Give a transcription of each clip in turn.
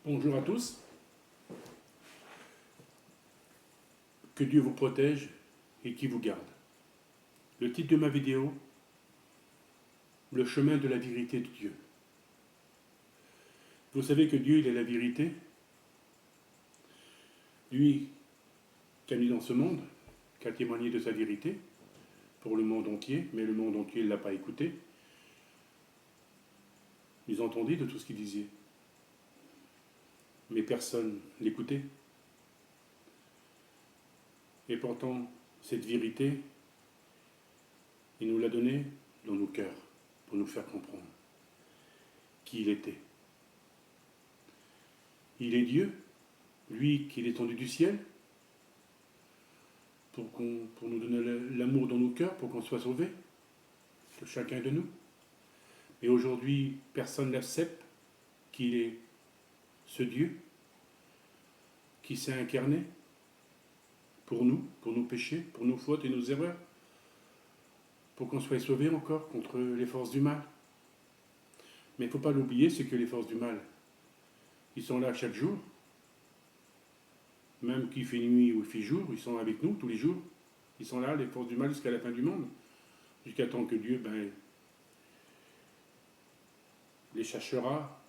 Bonjour à tous, que Dieu vous protège et qui vous garde. Le titre de ma vidéo, le chemin de la vérité de Dieu. Vous savez que Dieu, il est la vérité. Lui qui a mis dans ce monde, qui a témoigné de sa vérité pour le monde entier, mais le monde entier ne l'a pas écouté. Ils entendaient de tout ce qu'il disait, mais personne l'écoutait. Et pourtant, cette vérité, il nous l'a donnée dans nos cœurs, pour nous faire comprendre qui il était. Il est Dieu, lui qui est descendu du ciel, pour nous donner l'amour dans nos cœurs, pour qu'on soit sauvés, de chacun de nous. Et aujourd'hui, personne n'accepte qu'il est ce Dieu qui s'est incarné pour nos péchés, pour nos fautes et nos erreurs, pour qu'on soit sauvés encore contre les forces du mal. Mais il ne faut pas l'oublier, c'est que les forces du mal, ils sont là chaque jour. Même qu'il fait nuit ou il fait jour, ils sont avec nous tous les jours. Ils sont là, les forces du mal, jusqu'à la fin du monde. Jusqu'à temps que Dieu les cherchera,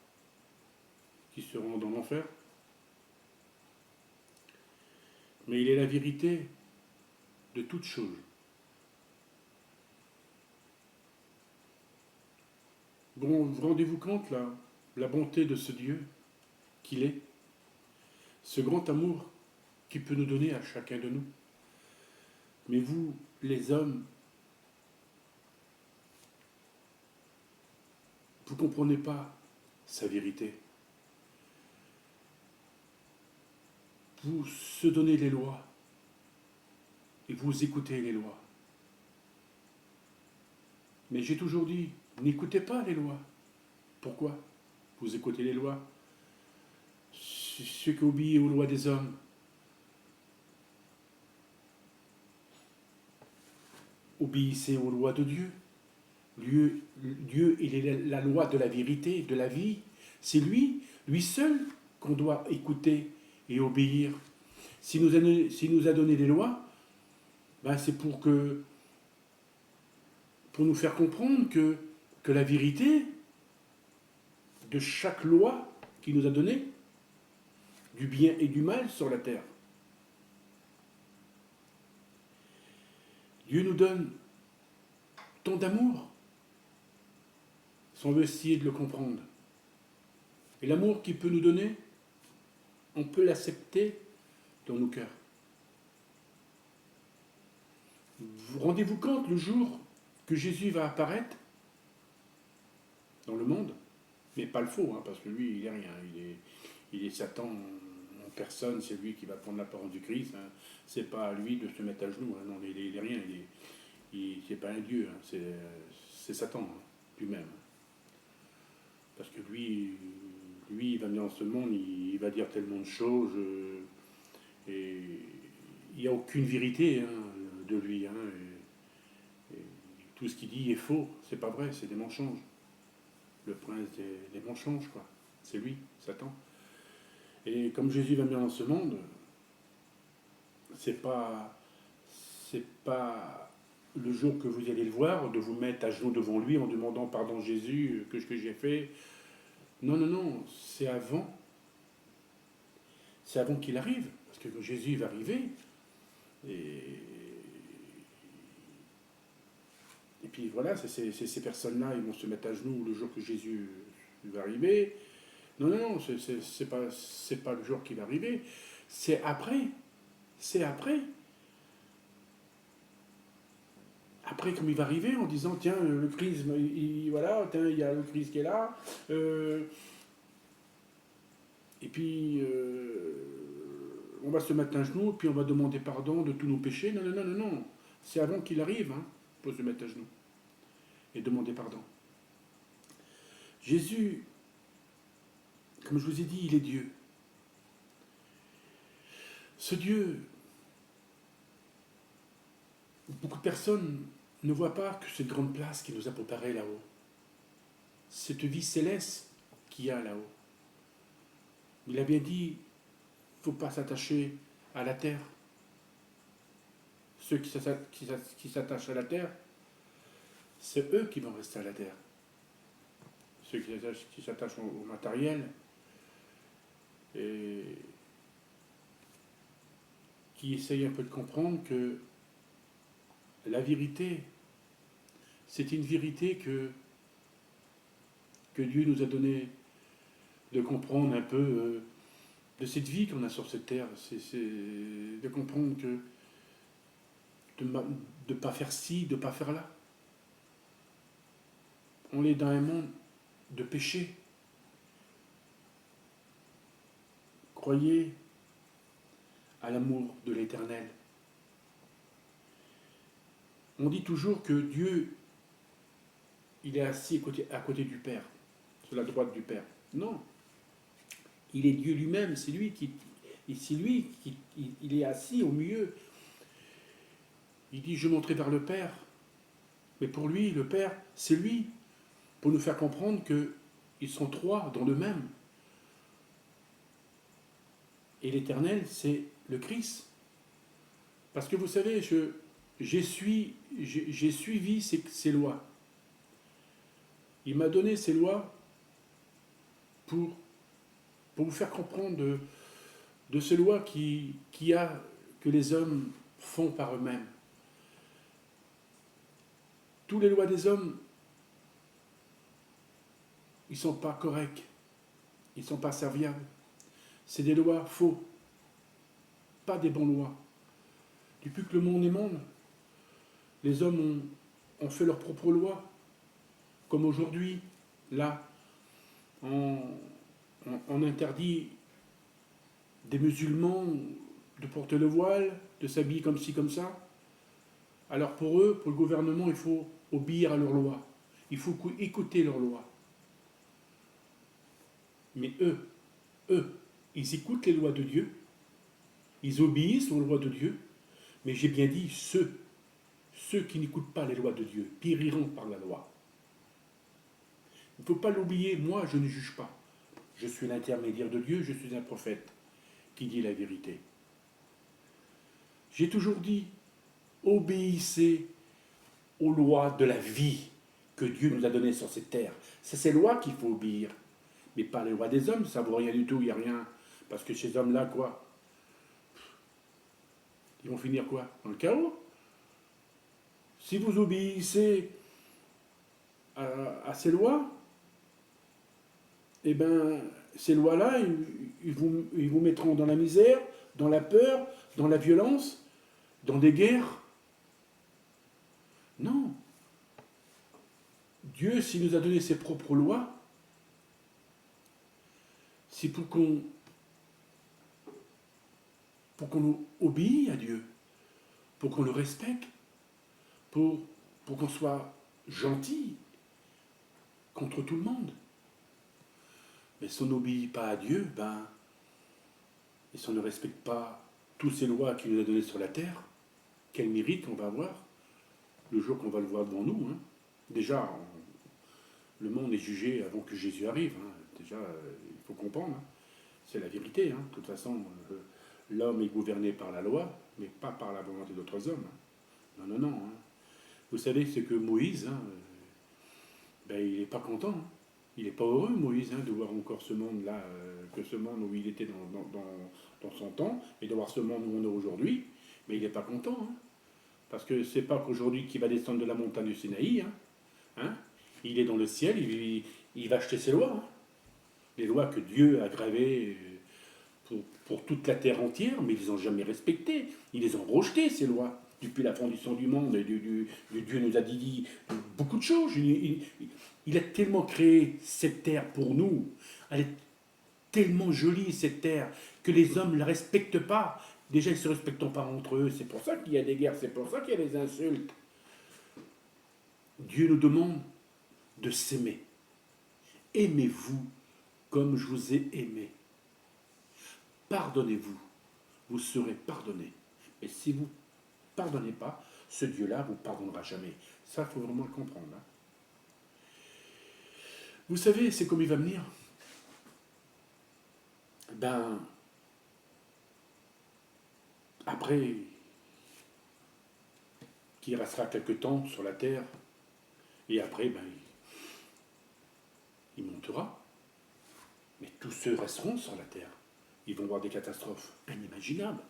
qui seront dans l'enfer. Mais il est la vérité de toutes choses. Bon, vous rendez-vous compte, là, la bonté de ce Dieu qu'il est, ce grand amour qu'il peut nous donner à chacun de nous. Mais vous, les hommes, vous ne comprenez pas sa vérité. Vous se donnez les lois et vous écoutez les lois. Mais j'ai toujours dit, n'écoutez pas les lois. Pourquoi? Vous écoutez les lois. Ceux qui obéissent aux lois des hommes, obéissez aux lois de Dieu. Dieu, il est la loi de la vérité, de la vie. C'est lui seul, qu'on doit écouter et obéir. S'il nous a donné des lois, c'est pour nous faire comprendre que la vérité de chaque loi qu'il nous a donnée, du bien et du mal sur la terre. Dieu nous donne tant d'amour, si on veut essayer de le comprendre. Et l'amour qu'il peut nous donner, on peut l'accepter dans nos cœurs. Rendez-vous compte le jour que Jésus va apparaître dans le monde, mais pas le faux, parce que lui, il n'est rien. Il est Satan en personne, c'est lui qui va prendre l'apparence du Christ. C'est pas à lui de se mettre à genoux. Non, il est rien. C'est pas un Dieu, c'est Satan lui-même. Parce que lui, il va venir dans ce monde, il va dire tellement de choses, et il n'y a aucune vérité de lui. Et tout ce qu'il dit est faux, c'est pas vrai, c'est des mensonges. Le prince des mensonges, quoi. C'est lui, Satan. Et comme Jésus va venir dans ce monde, c'est pas le jour que vous allez le voir, de vous mettre à genoux devant lui en demandant pardon Jésus, que ce que j'ai fait. Non, c'est avant. C'est avant qu'il arrive. Parce que Jésus va arriver. Et puis voilà, c'est ces personnes-là, ils vont se mettre à genoux le jour que Jésus va arriver. Non, c'est pas le jour qu'il va arriver. C'est après. C'est après. Après, comme il va arriver, en disant, tiens, le Christ, voilà, tiens, il y a le Christ qui est là. Et puis, on va se mettre à genoux, puis on va demander pardon de tous nos péchés. Non. C'est avant qu'il arrive, pour se mettre à genoux et demander pardon. Jésus, comme je vous ai dit, il est Dieu. Ce Dieu, beaucoup de personnes ne voient pas que cette grande place qu'il nous a préparée là-haut, cette vie céleste qu'il y a là-haut. Il a bien dit, il ne faut pas s'attacher à la terre. Ceux qui s'attachent à la terre, c'est eux qui vont rester à la terre. Ceux qui s'attachent au matériel et qui essayent un peu de comprendre que la vérité, c'est une vérité que Dieu nous a donnée de comprendre un peu de cette vie qu'on a sur cette terre. C'est de comprendre que de ne pas faire ci, de ne pas faire là. On est dans un monde de péché. Croyez à l'amour de l'Éternel. On dit toujours que Dieu, il est assis à côté du Père, sur la droite du Père. Non, il est Dieu lui-même, c'est lui qui il est assis au milieu. Il dit, je monterai vers le Père. Mais pour lui, le Père, c'est lui, pour nous faire comprendre qu'ils sont trois dans le même. Et l'Éternel, c'est le Christ. Parce que vous savez, j'ai suivi ces lois. Il m'a donné ces lois pour vous faire comprendre de ces lois que les hommes font par eux-mêmes. Toutes les lois des hommes, ils ne sont pas corrects. Ils ne sont pas serviables. C'est des lois faux. Pas des bonnes lois. Depuis que le monde est monde, les hommes ont fait leurs propres lois. Comme aujourd'hui, là, on interdit des musulmans de porter le voile, de s'habiller comme ci, comme ça. Alors pour eux, pour le gouvernement, il faut obéir à leurs lois. Il faut écouter leurs lois. Mais eux, ils écoutent les lois de Dieu. Ils obéissent aux lois de Dieu. Mais j'ai bien dit, ceux qui n'écoutent pas les lois de Dieu périront par la loi. Il ne faut pas l'oublier, moi je ne juge pas. Je suis l'intermédiaire de Dieu, je suis un prophète qui dit la vérité. J'ai toujours dit, obéissez aux lois de la vie que Dieu nous a données sur cette terre. C'est ces lois qu'il faut obéir. Mais pas les lois des hommes, ça ne vaut rien du tout, il n'y a rien. Parce que ces hommes-là, quoi? Ils vont finir quoi? Dans le chaos. Si vous obéissez à ces lois, eh bien, ces lois-là, ils vous mettront dans la misère, dans la peur, dans la violence, dans des guerres. Non. Dieu, s'il nous a donné ses propres lois, c'est pour qu'on obéisse à Dieu, pour qu'on le respecte, pour qu'on soit gentil contre tout le monde. Mais si on n'obéit pas à Dieu, et si on ne respecte pas toutes ces lois qu'il nous a données sur la terre, quel mérite on va avoir le jour qu'on va le voir devant nous. Hein. Déjà, le monde est jugé avant que Jésus arrive. Hein. Déjà, il faut comprendre. Hein. C'est la vérité. Hein. De toute façon, l'homme est gouverné par la loi, mais pas par la volonté d'autres hommes. Hein. Non. Hein. Vous savez ce que Moïse, il n'est pas content. Hein. Il n'est pas heureux, Moïse, de voir encore ce monde-là, que ce monde où il était dans son temps, et de voir ce monde où on est aujourd'hui. Mais il n'est pas content. Hein. Parce que c'est pas qu'aujourd'hui qu'il va descendre de la montagne du Sinaï. Hein. Il est dans le ciel, il va acheter ses lois. Hein. Les lois que Dieu a gravées pour toute la terre entière, mais ils les ont jamais respectées. Ils les ont rejetées, ces lois. Depuis la fondation du monde, Dieu nous a dit beaucoup de choses. Il a tellement créé cette terre pour nous. Elle est tellement jolie, cette terre, que les hommes ne la respectent pas. Déjà, ils ne se respectent pas entre eux. C'est pour ça qu'il y a des guerres, c'est pour ça qu'il y a des insultes. Dieu nous demande de s'aimer. Aimez-vous comme je vous ai aimé. Pardonnez-vous, vous serez pardonnés. Et si vous ne pardonnez pas, ce Dieu-là ne vous pardonnera jamais. Ça, il faut vraiment le comprendre. Hein. Vous savez, c'est comme il va venir. Ben, après qu'il restera quelque temps sur la terre, et après, ben, il montera. Mais tous ceux resteront sur la terre. Ils vont voir des catastrophes inimaginables,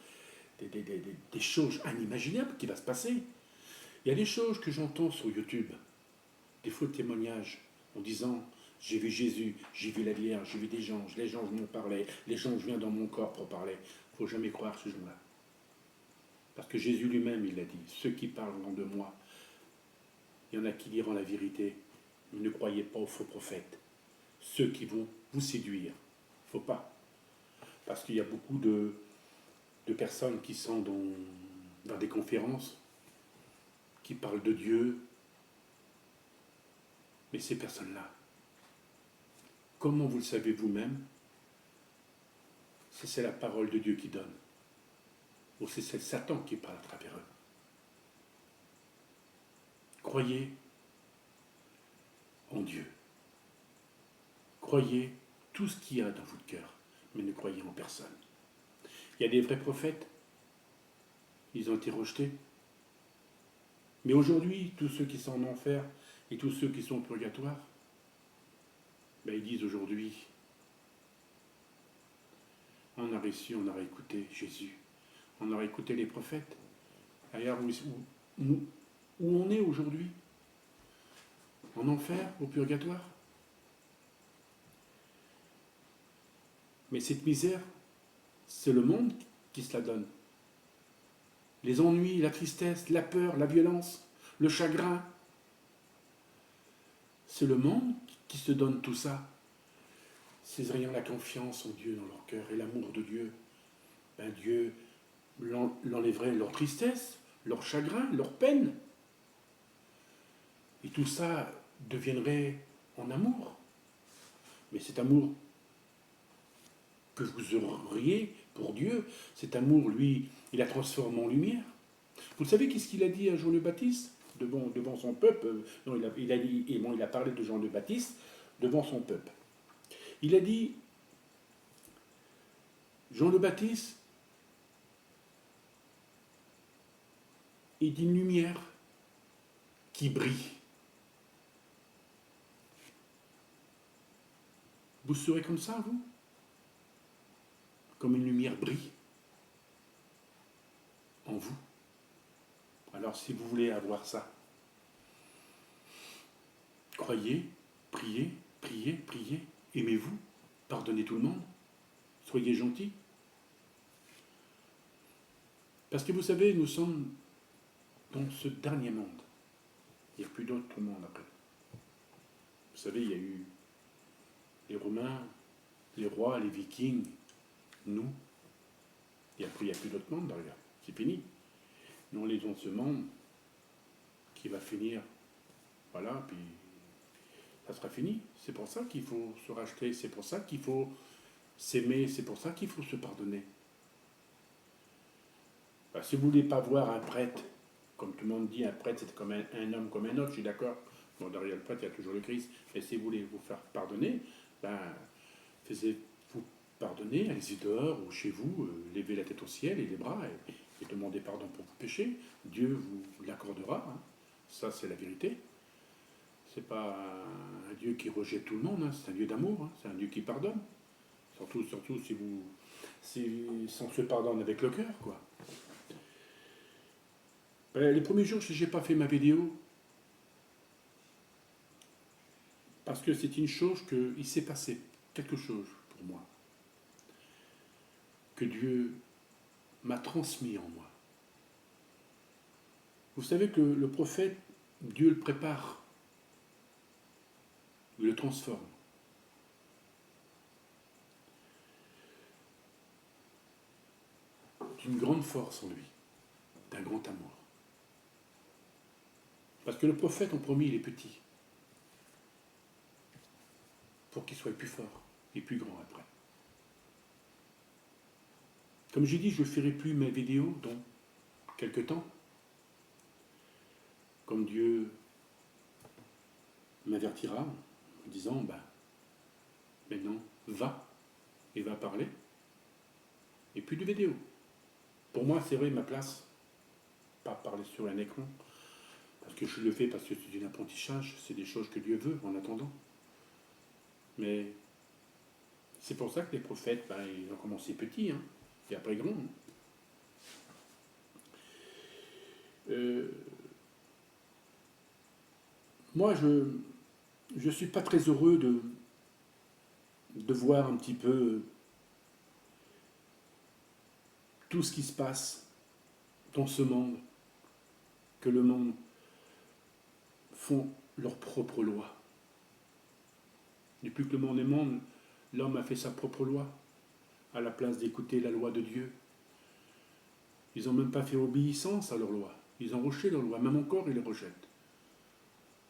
des choses inimaginables qui vont se passer. Il y a des choses que j'entends sur YouTube, des faux témoignages, en disant j'ai vu Jésus, j'ai vu la Vierge, j'ai vu des anges, les anges m'ont parlé, les anges viennent dans mon corps pour parler. Il ne faut jamais croire ce jour-là. Parce que Jésus lui-même, il l'a dit, ceux qui parleront de moi, il y en a qui diront la vérité, ne croyez pas aux faux prophètes, ceux qui vont vous séduire. Il ne faut pas. Parce qu'il y a beaucoup de personnes qui sont dans des conférences, qui parlent de Dieu, mais ces personnes-là, comment vous le savez vous-même, si c'est la parole de Dieu qui donne, ou si c'est Satan qui parle à travers eux. Croyez en Dieu. Croyez tout ce qu'il y a dans votre cœur, mais ne croyez en personne. Il y a des vrais prophètes, ils ont été rejetés. Mais aujourd'hui, tous ceux qui sont en enfer et tous ceux qui sont au purgatoire, ben ils disent aujourd'hui, on a reçu, on a écouté Jésus, on a écouté les prophètes. Ailleurs où on est aujourd'hui, en enfer, au purgatoire. Mais cette misère, c'est le monde qui se la donne. Les ennuis, la tristesse, la peur, la violence, le chagrin. C'est le monde qui se donne tout ça. S'ils ayant la confiance en Dieu dans leur cœur et l'amour de Dieu, ben Dieu l'enlèverait leur tristesse, leur chagrin, leur peine. Et tout ça deviendrait en amour. Mais cet amour que vous auriez pour Dieu, cet amour, lui, il la transforme en lumière. Vous savez qu'est-ce qu'il a dit à Jean le Baptiste devant son peuple? Non, il a parlé de Jean le Baptiste devant son peuple. Il a dit, Jean le Baptiste, il dit une lumière qui brille. Vous serez comme ça, vous? Comme une lumière brille en vous. Alors si vous voulez avoir ça, croyez, priez, priez, priez, aimez-vous, pardonnez tout le monde, soyez gentils. Parce que vous savez, nous sommes dans ce dernier monde. Il n'y a plus d'autre monde après. Vous savez, il y a eu les Romains, les rois, les Vikings, nous. Et après, il n'y a plus d'autre monde derrière. C'est fini. Nous, on est dans ce monde qui va finir. Voilà, puis ça sera fini. C'est pour ça qu'il faut se racheter. C'est pour ça qu'il faut s'aimer. C'est pour ça qu'il faut se pardonner. Ben, si vous ne voulez pas voir un prêtre, comme tout le monde dit, un prêtre, c'est comme un homme comme un autre, je suis d'accord. Bon, derrière le prêtre, il y a toujours le Christ. Mais si vous voulez vous faire pardonner, ben, faites-vous pardonner, allez-y dehors ou chez vous, levez la tête au ciel et les bras et demandez pardon pour vos péchés. Dieu vous l'accordera. Hein. Ça, c'est la vérité. C'est pas un Dieu qui rejette tout le monde, hein. C'est un Dieu d'amour, hein. C'est un Dieu qui pardonne. Surtout si on se pardonne avec le cœur, quoi. Ben, les premiers jours, je n'ai pas fait ma vidéo parce que c'est une chose qu'il s'est passé quelque chose pour moi que Dieu m'a transmis en moi. Vous savez que le prophète, Dieu le prépare, il le transforme. D'une grande force en lui, d'un grand amour. Parce que le prophète, en premier, il est petit. Pour qu'il soit plus fort et plus grand après. Comme j'ai dit, je ne ferai plus mes vidéos dans quelque temps. Comme Dieu m'avertira en disant, maintenant, va et va parler. et plus de vidéos. Pour moi, c'est vrai, ma place, pas parler sur un écran, parce que je le fais parce que c'est un apprentissage, c'est des choses que Dieu veut en attendant. Mais c'est pour ça que les prophètes, ils ont commencé petits, hein, et après grands. Moi, je ne suis pas très heureux de voir un petit peu tout ce qui se passe dans ce monde, que le monde font leur propre loi. Depuis que le monde est monde, l'homme a fait sa propre loi, à la place d'écouter la loi de Dieu. Ils n'ont même pas fait obéissance à leur loi. Ils ont rejeté leur loi, même encore ils les rejettent.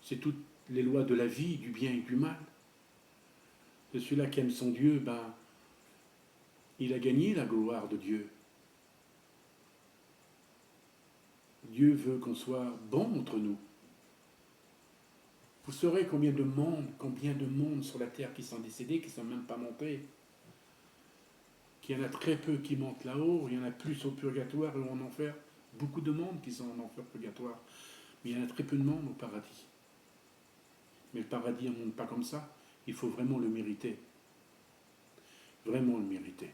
C'est toutes les lois de la vie, du bien et du mal. Et celui-là qui aime son Dieu, il a gagné la gloire de Dieu. Dieu veut qu'on soit bon entre nous. Vous saurez combien de monde sur la terre qui sont décédés, qui ne sont même pas montés. Qu'il y en a très peu qui montent là-haut, il y en a plus au purgatoire ou en enfer. Beaucoup de monde qui sont en enfer purgatoire. Mais il y en a très peu de monde au paradis. Mais le paradis, on ne monte pas comme ça. Il faut vraiment le mériter. Vraiment le mériter.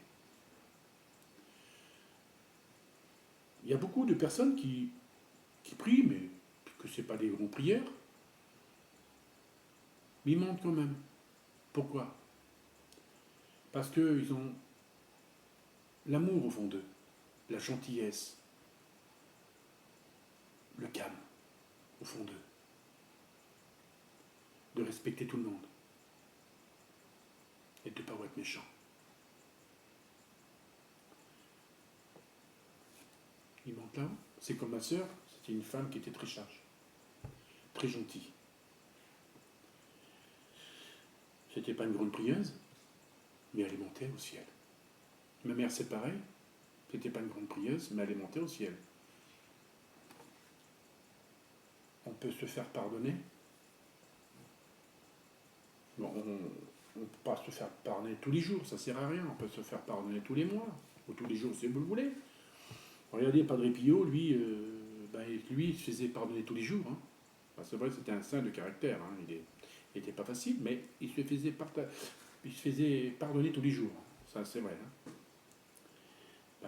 Il y a beaucoup de personnes qui prient, mais que ce n'est pas des grandes prières. Mais ils mentent quand même. Pourquoi? Parce qu'ils ont l'amour au fond d'eux, la gentillesse, le calme au fond d'eux, de respecter tout le monde et de ne pas être méchant. Ils mentent là. C'est comme ma sœur, c'était une femme qui était très sage, très gentille. C'était pas une grande prieuse, mais elle est montée au ciel. Ma mère, c'est pareil. C'était pas une grande prieuse, mais elle est montée au ciel. On peut se faire pardonner. Bon, on ne peut pas se faire pardonner tous les jours, ça ne sert à rien. On peut se faire pardonner tous les mois, ou tous les jours si vous le voulez. Regardez, Padre Pio, lui, il se faisait pardonner tous les jours. Hein. C'est vrai que c'était un saint de caractère. Hein. Il n'était pas facile, mais il se faisait pardonner tous les jours. Ça, c'est vrai. Hein.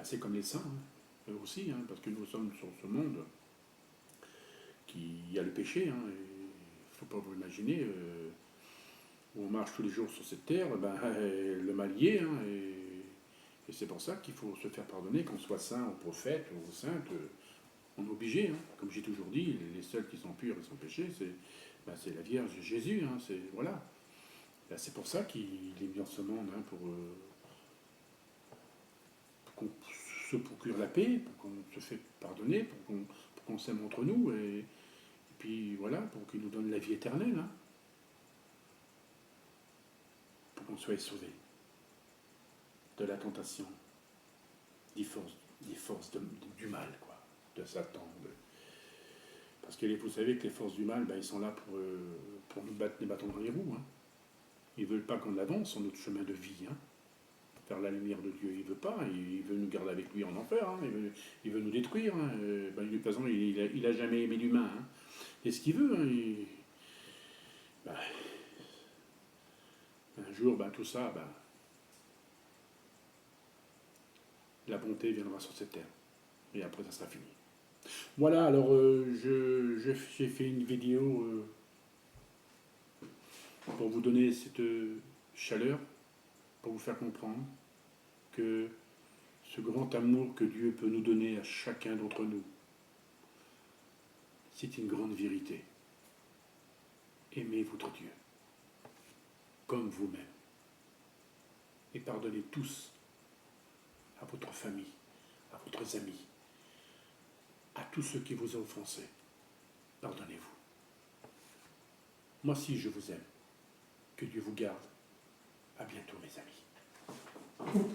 C'est comme les saints, hein, eux aussi, hein, parce que nous sommes sur ce monde qui a le péché. Hein, il ne faut pas vous imaginer, où on marche tous les jours sur cette terre, le mal y est. Hein, et c'est pour ça qu'il faut se faire pardonner, qu'on soit saint ou prophète ou sainte. On est obligé, hein, comme j'ai toujours dit, les seuls qui sont purs et sans péché, c'est la Vierge Jésus. Hein, voilà. C'est pour ça qu'il est mis en ce monde, hein, pour qu'on se procure la paix, pour qu'on se fait pardonner, pour qu'on s'aime entre nous, et puis voilà, pour qu'il nous donne la vie éternelle, hein, pour qu'on soit sauvés de la tentation, des forces du mal, quoi, de Satan. Parce que vous savez que les forces du mal, ils sont là pour nous battre les bâtons dans les roues. Hein. Ils ne veulent pas qu'on avance sur notre chemin de vie, hein, vers la lumière de Dieu. Il ne veut pas, il veut nous garder avec lui en enfer, hein, il veut nous détruire. Hein. De toute façon, il n'a jamais aimé l'humain. Hein. Et ce qu'il veut, hein, un jour, tout ça, la bonté viendra sur cette terre. Et après, ça sera fini. Voilà, alors j'ai fait une vidéo pour vous donner cette chaleur, pour vous faire comprendre que ce grand amour que Dieu peut nous donner à chacun d'entre nous, c'est une grande vérité. Aimez votre Dieu, comme vous-même. Et pardonnez tous à votre famille, à vos amis, à tous ceux qui vous ont offensé. Pardonnez-vous. Moi aussi, je vous aime. Que Dieu vous garde. À bientôt, mes amis.